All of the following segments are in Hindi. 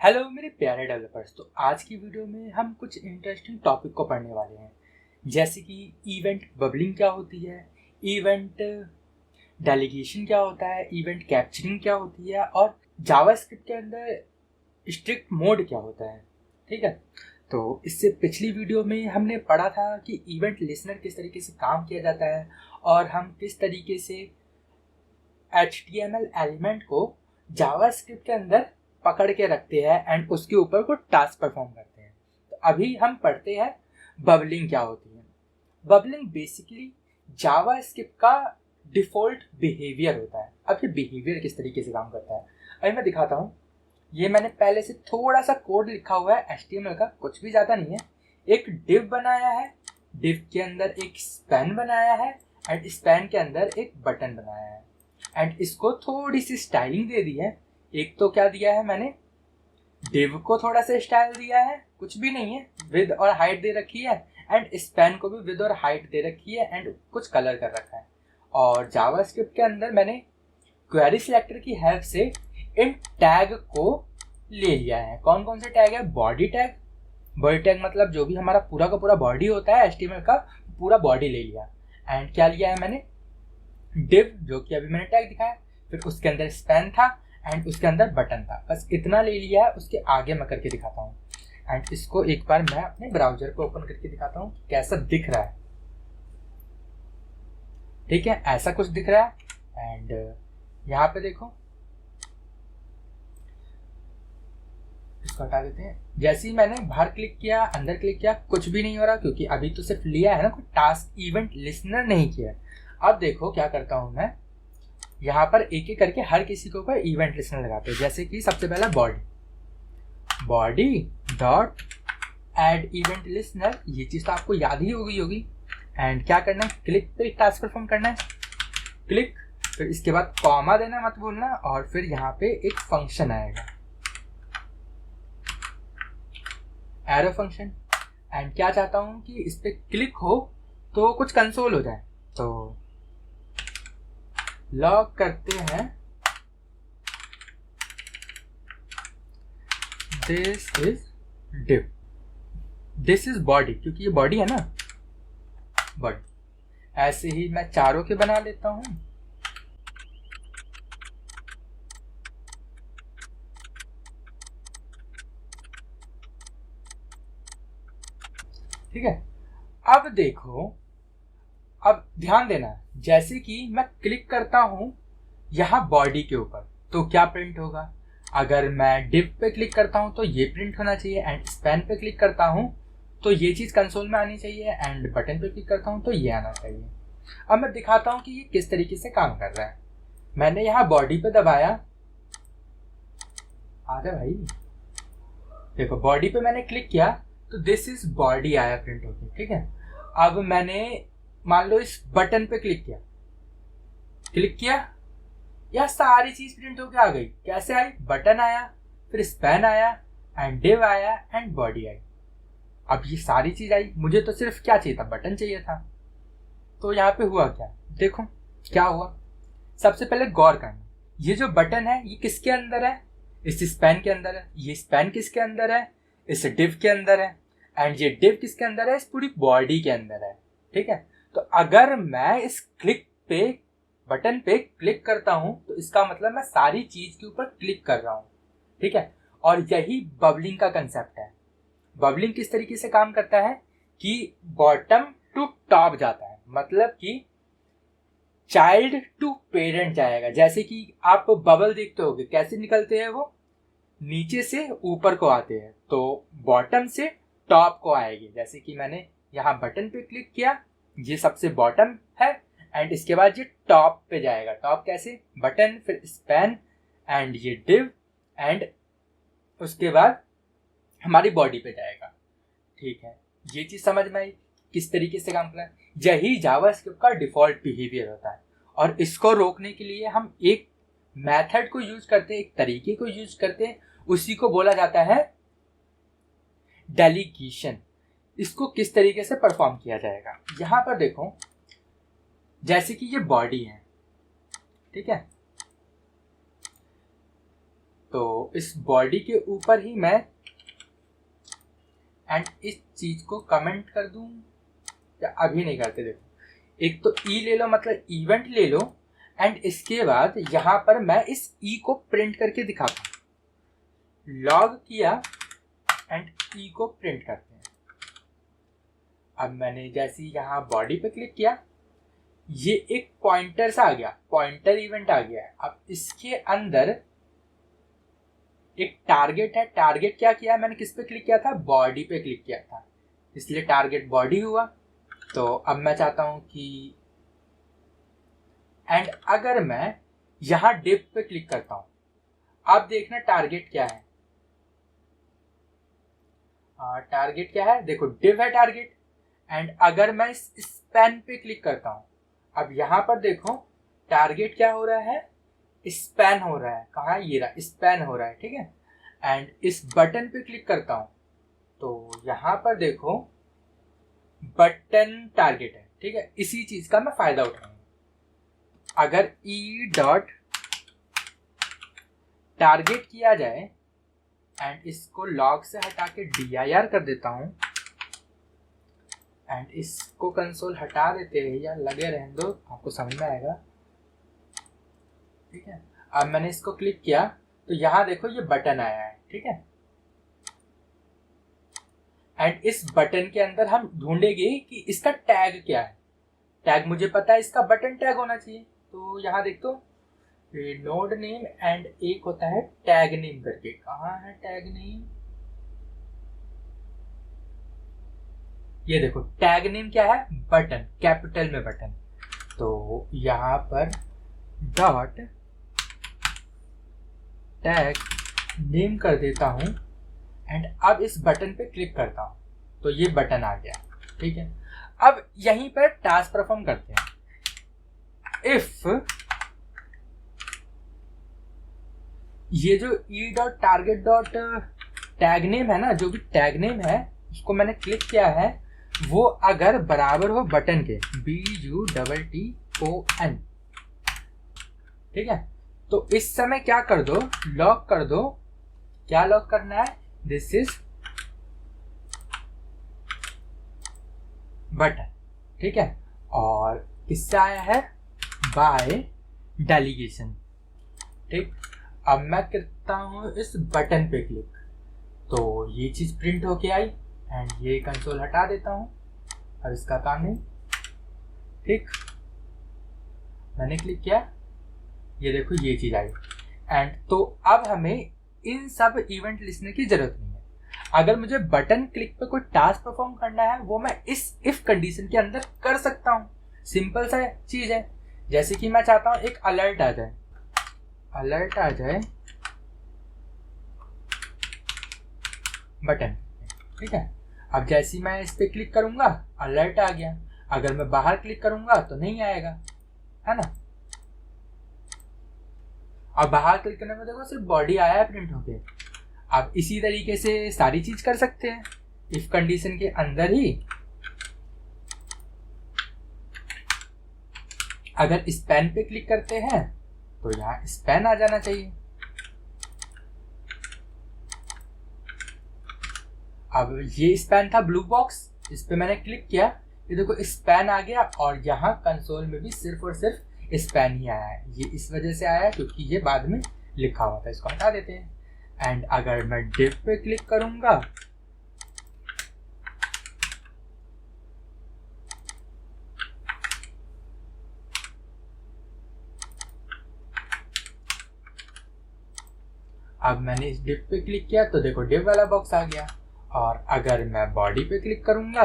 हेलो मेरे प्यारे डेवलपर्स। तो आज की वीडियो में हम कुछ इंटरेस्टिंग टॉपिक को पढ़ने वाले हैं, जैसे कि इवेंट बबलिंग क्या होती है, इवेंट डेलीगेशन क्या होता है, इवेंट कैप्चरिंग क्या होती है और जावास्क्रिप्ट के अंदर स्ट्रिक्ट मोड क्या होता है। ठीक है, तो इससे पिछली वीडियो में हमने पढ़ा था कि इवेंट लिसनर किस तरीके से काम किया जाता है और हम किस तरीके से HTML एलिमेंट को जावास्क्रिप्ट के अंदर पकड़ के रखते हैं एंड उसके ऊपर कोई टास्क परफॉर्म करते हैं। तो अभी हम पढ़ते हैं बबलिंग क्या होती है। बबलिंग बेसिकली जावास्क्रिप्ट का डिफ़ॉल्ट बिहेवियर होता है। अब ये बिहेवियर किस तरीके से काम करता है अभी मैं दिखाता हूँ। ये मैंने पहले से थोड़ा सा कोड लिखा हुआ है HTML का, कुछ भी ज़्यादा नहीं है। एक डिव बनाया है, डिव के अंदर एक स्पैन बनाया है एंड स्पैन के अंदर एक बटन बनाया है एंड इसको थोड़ी सी स्टाइलिंग दे दी है। एक तो क्या दिया है मैंने, डिव को थोड़ा सा स्टाइल दिया है, कुछ भी नहीं है, विद और हाइट दे रखी है एंड स्पैन को भी विद और हाइट दे रखी है एंड कुछ कलर कर रखा है। और जावास्क्रिप्ट के अंदर मैंने क्वेरी सिलेक्टर की हेल्प से इन टैग को ले लिया है। कौन कौन से टैग है? बॉडी टैग, बॉडी टैग मतलब जो भी हमारा पूरा का पूरा बॉडी होता है HTML का, पूरा बॉडी ले लिया। एंड क्या लिया है मैंने, डिव, जो कि अभी मैंने टैग दिखाया, फिर उसके अंदर स्पैन था एंड उसके अंदर बटन था। बस इतना ले लिया है। उसके आगे मैं करके दिखाता हूँ एंड इसको एक बार मैं अपने ब्राउजर को ओपन करके दिखाता हूँ कैसा दिख रहा है। ठीक है, ऐसा कुछ दिख रहा है एंड यहाँ पे देखो, इसको हटा देते हैं। जैसे ही मैंने बाहर क्लिक किया, अंदर क्लिक किया, कुछ भी नहीं हो रहा क्योंकि अभी तो सिर्फ लिया है ना, कोई टास्क इवेंट लिसनर नहीं किया। अब देखो क्या करता हूँ मैं, यहाँ पर एक एक करके हर किसी के ऊपर इवेंट लिसनर लगाते हैं। जैसे कि सबसे पहला body dot add event listener, ये चीज़ तो आपको याद ही होगी। एंड क्या करना है, क्लिक पे टास्क परफॉर्म करना है, क्लिक, फिर इसके बाद कॉमा देना मत भूलना और फिर यहाँ पे एक फंक्शन आएगा, एरो फंक्शन। एंड क्या चाहता हूँ कि इस पर क्लिक हो तो कुछ कंसोल हो जाए, तो लॉग करते हैं this is div, this is body, क्योंकि ये बॉडी है ना, बॉडी। ऐसे ही मैं चारों के बना लेता हूं। ठीक है, अब देखो, अब ध्यान देना, जैसे कि मैं क्लिक करता हूं यहां बॉडी के ऊपर तो क्या प्रिंट होगा। अगर मैं डिव पे क्लिक करता हूं तो ये प्रिंट होना चाहिए एंड स्पैन पे क्लिक करता हूं तो ये चीज़ कंसोल में आनी चाहिए एंड बटन पे क्लिक करता हूं तो ये आना चाहिए। अब मैं दिखाता हूं कि ये किस तरीके से काम कर रहा है। मैंने यहाँ बॉडी पे दबाया, आ जा भाई, देखो बॉडी पे मैंने क्लिक किया तो दिस इज बॉडी आया प्रिंट होके। ठीक है, अब मैंने मान लो इस बटन पे क्लिक किया, यह सारी चीज प्रिंट होके आ गई। कैसे आई? बटन आया, फिर स्पैन आया एंड डिव आया एंड बॉडी आई। अब ये सारी चीज आई, मुझे तो सिर्फ क्या चाहिए था, बटन चाहिए था। तो यहाँ पे हुआ क्या, देखो क्या हुआ। सबसे पहले गौर करना, ये जो बटन है ये किसके अंदर है, इस स्पैन के अंदर है। ये स्पैन किसके अंदर है, इस डिव के अंदर है एंड ये डिव किसके अंदर है, इस पूरी बॉडी के अंदर है। ठीक है, तो अगर मैं इस बटन पे क्लिक करता हूं तो इसका मतलब मैं सारी चीज के ऊपर क्लिक कर रहा हूं। ठीक है, और यही बबलिंग का कंसेप्ट है। बबलिंग किस तरीके से काम करता है कि बॉटम टू टॉप जाता है, मतलब कि चाइल्ड टू पेरेंट जाएगा। जैसे कि आप बबल देखते होगे कैसे निकलते हैं, वो नीचे से ऊपर को आते हैं, तो बॉटम से टॉप को आएगी। जैसे कि मैंने यहाँ बटन पे क्लिक किया, ये सबसे बॉटम है एंड इसके बाद ये टॉप पे जाएगा। टॉप कैसे, बटन, फिर स्पैन एंड ये डिव एंड उसके बाद हमारी बॉडी पे जाएगा। ठीक है, ये चीज समझ में आई किस तरीके से काम करना है। यही जावास्क्रिप्ट का डिफॉल्ट बिहेवियर होता है और इसको रोकने के लिए हम एक मेथड को यूज करते हैं, एक तरीके को यूज करते हैं, उसी को बोला जाता है डेलीगेशन। इसको किस तरीके से परफॉर्म किया जाएगा, यहां पर देखो, जैसे कि ये बॉडी है, ठीक है, तो इस बॉडी के ऊपर ही मैं एंड इस चीज को कमेंट कर दूं या अभी नहीं करते। देखो एक तो ई ले लो, मतलब इवेंट ले लो, एंड इसके बाद यहां पर मैं इस ई को प्रिंट करके दिखाता हूं। लॉग किया एंड ई को प्रिंट करते हैं। अब मैंने जैसे यहाँ बॉडी पे क्लिक किया, ये एक पॉइंटर सा आ गया, पॉइंटर इवेंट आ गया है। अब इसके अंदर एक टारगेट है। टारगेट क्या किया मैंने, किस पे क्लिक किया था, बॉडी पे क्लिक किया था, इसलिए टारगेट बॉडी हुआ। तो अब मैं चाहता हूं कि एंड अगर मैं यहां डिप पे क्लिक करता हूं, अब देखना टारगेट क्या है। टारगेट क्या है, देखो डिव है टारगेट। एंड अगर मैं इस स्पैन पे क्लिक करता हूं, अब यहां पर देखो टारगेट क्या हो रहा है, स्पैन हो रहा है। कहाँ, ये रहा, स्पैन हो रहा है, ठीक है। एंड इस बटन पे क्लिक करता हूं तो यहां पर देखो बटन टारगेट है, ठीक है। इसी चीज का मैं फायदा उठाऊंगा। अगर ई डॉट टारगेट किया जाए एंड इसको लॉग से हटा के dir कर देता हूं एंड इसको कंसोल हटा देते हैं या लगे रहने दो, आपको समझ में आएगा, ठीक है। अब मैंने इसको क्लिक किया तो यहां देखो ये बटन आया है, ठीक है। एंड इस बटन के अंदर हम ढूंढेंगे कि इसका टैग क्या है। टैग मुझे पता है, इसका बटन टैग होना चाहिए। तो यहां देख दो नोड नेम एंड एक होता है टैग नेम करके। कहाँ है टैग नेम, ये देखो टैग नेम क्या है, बटन, कैपिटल में बटन। तो यहां पर डॉट टैग नेम कर देता हूं एंड अब इस बटन पे क्लिक करता हूं तो ये बटन आ गया, ठीक है। अब यहीं पर टास्क परफॉर्म करते हैं। इफ ये जो E dot target dot tag name है ना, जो भी टैग नेम है उसको मैंने क्लिक किया है, वो अगर बराबर हो बटन के BUTTON, ठीक है। तो इस समय क्या कर दो, लॉक कर दो। क्या लॉक करना है, दिस इज बटन, ठीक है। और किससे आया है, बाय डेलीगेशन, ठीक। अब मैं करता हूं इस बटन पे क्लिक तो ये चीज प्रिंट होके आई एंड ये कंसोल हटा देता हूं और इसका काम नहीं, ठीक। मैंने क्लिक किया, ये देखो ये चीज आई। एंड तो अब हमें इन सब इवेंट लिखने की जरूरत नहीं है। अगर मुझे बटन क्लिक पे कोई टास्क परफॉर्म करना है वो मैं इस इफ कंडीशन के अंदर कर सकता हूं। सिंपल सा चीज है। जैसे कि मैं चाहता हूं एक अलर्ट आ जाए, अलर्ट आ जाए बटन, ठीक है। अब जैसे मैं इस पे क्लिक करूंगा अलर्ट आ गया। अगर मैं बाहर क्लिक करूंगा तो नहीं आएगा, है ना। अब बाहर क्लिक करने में देखो सिर्फ बॉडी आया है प्रिंट होके। आप इसी तरीके से सारी चीज कर सकते हैं इफ कंडीशन के अंदर ही। अगर स्पैन पे क्लिक करते हैं तो यहाँ स्पैन आ जाना चाहिए। अब ये स्पैन था ब्लू बॉक्स, इस पे मैंने क्लिक किया, ये देखो स्पैन आ गया और यहाँ कंसोल में भी सिर्फ और सिर्फ स्पैन ही आया है। ये इस वजह से आया क्योंकि ये बाद में लिखा हुआ था, इसको हटा देते हैं। एंड अगर मैं डिव पे क्लिक करूंगा अब मैंने इस डिव पे क्लिक किया तो देखो डिव वाला बॉक्स आ गया। और अगर मैं बॉडी पे क्लिक करूंगा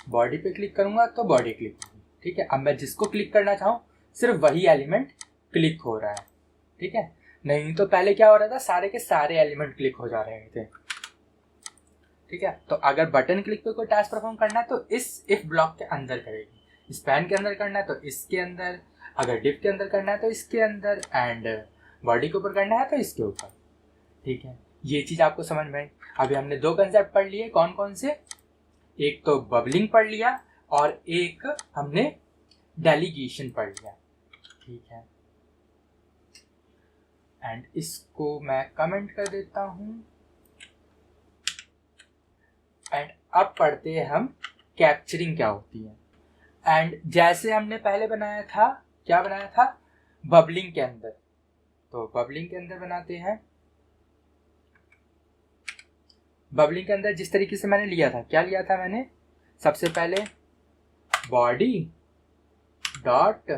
बॉडी पे क्लिक करूंगा तो बॉडी क्लिक होगी, ठीक है। अब मैं जिसको क्लिक करना चाहूँ सिर्फ वही एलिमेंट क्लिक हो रहा है, ठीक है। नहीं तो पहले क्या हो रहा था, सारे के सारे एलिमेंट क्लिक हो जा रहे थे, ठीक है। तो अगर बटन क्लिक पे कोई टास्क परफॉर्म करना है तो इस इफ ब्लॉक के अंदर करेगी, स्पैन के अंदर करना है तो इसके अंदर, अगर डिव के अंदर करना है तो इसके अंदर, एंड बॉडी के ऊपर करना है तो इसके ऊपर, ठीक है। ये चीज आपको समझ में आई। अभी हमने दो कंसेप्ट पढ़ लिए, कौन कौन से, एक तो बबलिंग पढ़ लिया और एक हमने डेलीगेशन पढ़ लिया, ठीक है। एंड इसको मैं कमेंट कर देता हूं। एंड अब पढ़ते हैं हम कैप्चरिंग क्या होती है। एंड जैसे हमने पहले बनाया था, क्या बनाया था, बबलिंग के अंदर, तो बबलिंग के अंदर बनाते हैं। बबलिंग के अंदर जिस तरीके से मैंने लिया था, क्या लिया था मैंने, सबसे पहले body dot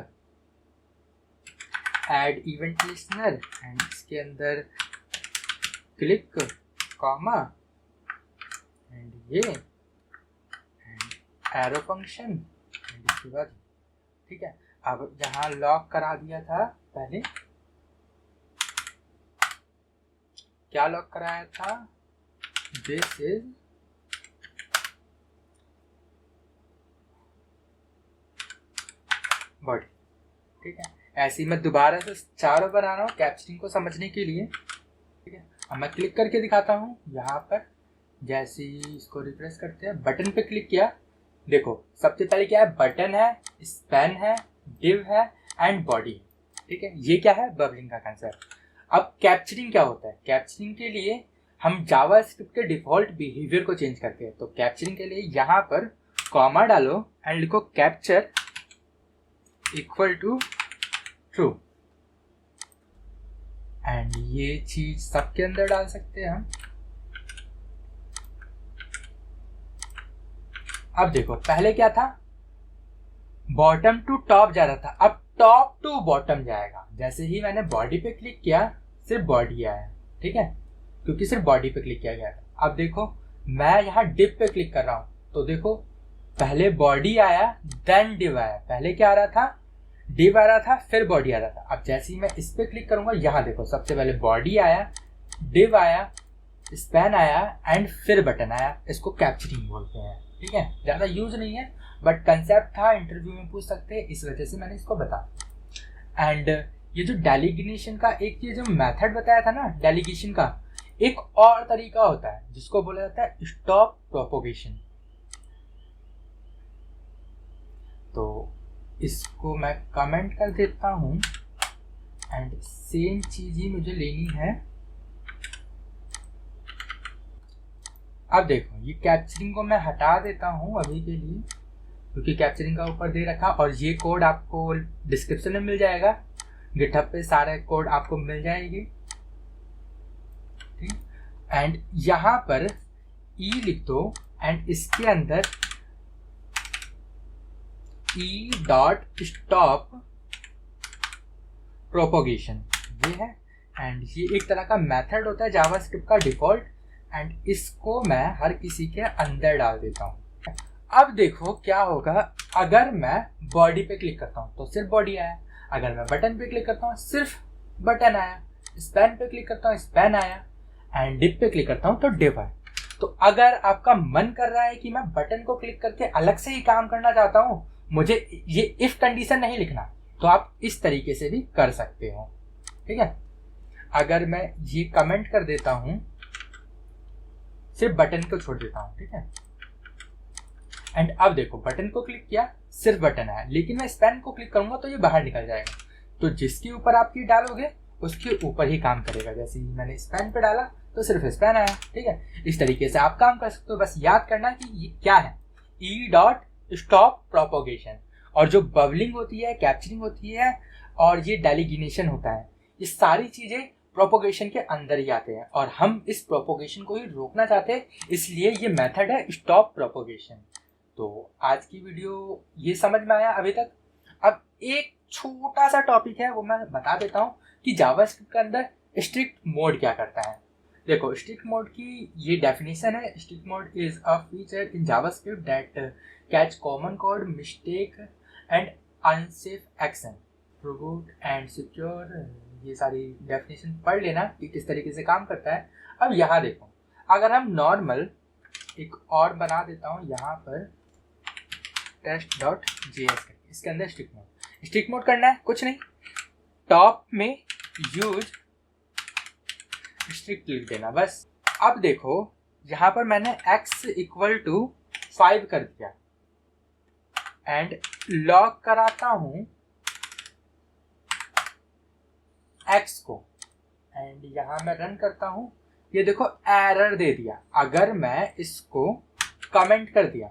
add event listener and इसके अंदर क्लिक कॉमा एंड ये एंड एरो फंक्शन एंड इसके बाद, ठीक है। अब यहाँ लॉक करा दिया था, पहले क्या लॉक कराया था, दिस इज बॉडी, ठीक है। ऐसे ही मैं दोबारा से चारों बना रहा हूँ कैप्चरिंग को समझने के लिए, ठीक है। अब मैं क्लिक करके दिखाता हूँ यहाँ पर। जैसे ही इसको रिफ्रेश करते हैं, बटन पे क्लिक किया, देखो सबसे पहले क्या है, बटन है, स्पैन है, डिव है एंड बॉडी, ठीक है। ये क्या है, बबलिंग का कंसेप्ट। अब कैप्चरिंग क्या होता है, कैप्चरिंग के लिए हम जावास्क्रिप्ट के डिफॉल्ट बिहेवियर को चेंज करते हैं। तो कैप्चरिंग के लिए यहाँ पर कॉमा डालो एंड लिखो capture equal to true, and ये चीज सबके अंदर डाल सकते हैं हम। अब देखो पहले क्या था, बॉटम टू टॉप जा रहा था, अब टॉप टू बॉटम जाएगा। जैसे ही मैंने बॉडी पे क्लिक किया, सिर्फ बॉडी आया, ठीक है, क्योंकि सिर्फ बॉडी पे क्लिक किया गया था। अब देखो मैं यहाँ डिव पे क्लिक कर रहा हूं, तो देखो पहले बॉडी आया देन डिव आया। पहले क्या आ रहा था, डिव आ रहा था, फिर बॉडी आ रहा था। अब जैसे ही मैं इस पे क्लिक करूंगा, यहाँ देखो सबसे पहले बॉडी आया, डिव आया, स्पैन आया एंड फिर बटन आया। इसको कैप्चरिंग बोलते हैं, ठीक है। ज्यादा यूज नहीं है बट कंसेप्ट था, इंटरव्यू में पूछ सकते हैं, इस वजह से मैंने इसको बताया। एंड ये जो डेलीगेशन का एक ये जो मेथड बताया था ना, डेलीगेशन का एक और तरीका होता है जिसको बोला जाता है स्टॉप प्रोपोगेशन। तो इसको मैं कमेंट कर देता हूं एंड सेम चीज ही मुझे लेनी है। अब देखो ये कैप्चरिंग को मैं हटा देता हूं अभी के लिए, क्योंकि कैप्चरिंग का ऊपर दे रखा, और ये कोड आपको डिस्क्रिप्शन में मिल जाएगा, गिटहब पे सारे कोड आपको मिल जाएगी, ठीक। एंड यहां पर ई लिख दो एंड इसके अंदर ई डॉट स्टॉप प्रोपोगेशन, ये है। एंड ये एक तरह का मेथड होता है जावास्क्रिप्ट का डिफॉल्ट, एंड इसको मैं हर किसी के अंदर डाल देता हूं। अब देखो क्या होगा, अगर मैं बॉडी पे क्लिक करता हूं तो सिर्फ बॉडी आया, अगर मैं बटन पे क्लिक करता हूं सिर्फ बटन आया, स्पैन पे क्लिक करता हूं स्पैन आया एंड डिव पे क्लिक करता हूं तो डिव आया। तो अगर आपका मन कर रहा है कि मैं बटन को क्लिक करके अलग से ही काम करना चाहता हूं, मुझे ये इफ कंडीशन नहीं लिखना, तो आप इस तरीके से भी कर सकते हो, ठीक है। अगर मैं ये कमेंट कर देता हूं, सिर्फ बटन को छोड़ देता हूं, ठीक है। एंड अब देखो बटन को क्लिक किया, सिर्फ बटन आया, लेकिन मैं स्पैन को क्लिक करूंगा तो ये बाहर निकल जाएगा। तो जिसके ऊपर आप ये डालोगे उसके ऊपर ही काम करेगा। जैसे ही मैंने स्पैन पे डाला तो सिर्फ स्पैन आया, ठीक है। इस तरीके से आप काम कर सकते हो। बस याद करना कि ये क्या है, ई डॉट स्टॉप प्रोपोगेशन। और जो बबलिंग होती है, कैप्चरिंग होती है और ये डेलीगेशन होता है, ये सारी चीजें प्रोपोगेशन के अंदर ही आते हैं, और हम इस प्रोपोगेशन को ही रोकना चाहते हैं, इसलिए ये मेथड है स्टॉप प्रोपोगेशन। तो आज की वीडियो ये समझ में आया अभी तक। अब एक छोटा सा टॉपिक है, वो मैं बता देता हूँ कि जावास्क्रिप्ट के अंदर स्ट्रिक्ट मोड क्या करता है। देखो स्ट्रिक्ट मोड की ये डेफिनेशन है, strict mode is a feature in JavaScript that catch common code mistake and unsafe action, robot and secure. ये सारी डेफिनेशन पढ़ लेना कि किस तरीके से काम करता है। अब यहाँ देखो, अगर हम नॉर्मल एक और बना देता हूँ यहाँ पर test.js करके, इसके अंदर स्ट्रिक्ट मोड करना है, कुछ नहीं, टॉप में यूज स्ट्रिक्ट लिख देना बस। अब देखो यहाँ पर मैंने x इक्वल टू 5 कर दिया एंड लॉग कराता हूँ x को एंड यहाँ मैं रन करता हूँ। ये देखो एरर दे दिया। अगर मैं इसको कमेंट कर दिया,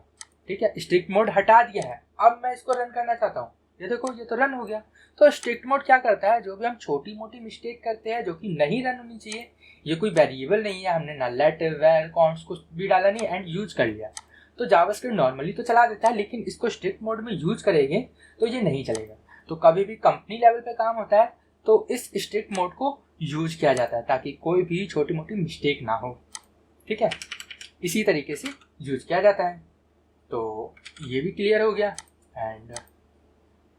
ठीक है, स्ट्रिक्ट मोड हटा दिया है, अब मैं इसको रन करना चाहता हूँ, ये देखो ये तो रन हो गया। तो स्ट्रिक्ट मोड क्या करता है, जो भी हम छोटी मोटी मिस्टेक करते हैं जो कि नहीं रन होनी चाहिए, ये कोई वेरिएबल नहीं है, हमने ना लेट वेर कॉन्स्ट कुछ भी डाला नहीं एंड यूज कर लिया, तो जावास्क्रिप्ट नॉर्मली तो चला देता है, लेकिन इसको स्ट्रिक्ट मोड में यूज करेंगे तो ये नहीं चलेगा। तो कभी भी कंपनी लेवल पे काम होता है तो इस स्ट्रिक्ट मोड को यूज किया जाता है ताकि कोई भी छोटी मोटी मिस्टेक ना हो, ठीक है, इसी तरीके से यूज किया जाता है। तो ये भी क्लियर हो गया एंड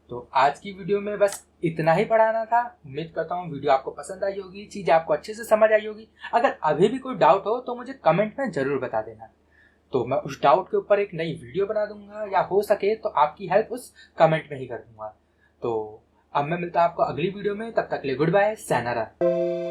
तो आज की वीडियो में बस इतना ही पढ़ाना था। उम्मीद करता हूँ वीडियो आपको पसंद आई होगी, चीज़ें आपको अच्छे से समझ आई होगी। अगर अभी भी कोई डाउट हो तो मुझे कमेंट में ज़रूर बता देना, तो मैं उस डाउट के ऊपर एक नई वीडियो बना दूंगा, या हो सके तो आपकी हेल्प उस कमेंट में ही कर दूंगा। तो अब मैं मिलता हूँ आपको अगली वीडियो में, तब तक के लिए गुड बाय, sayonara।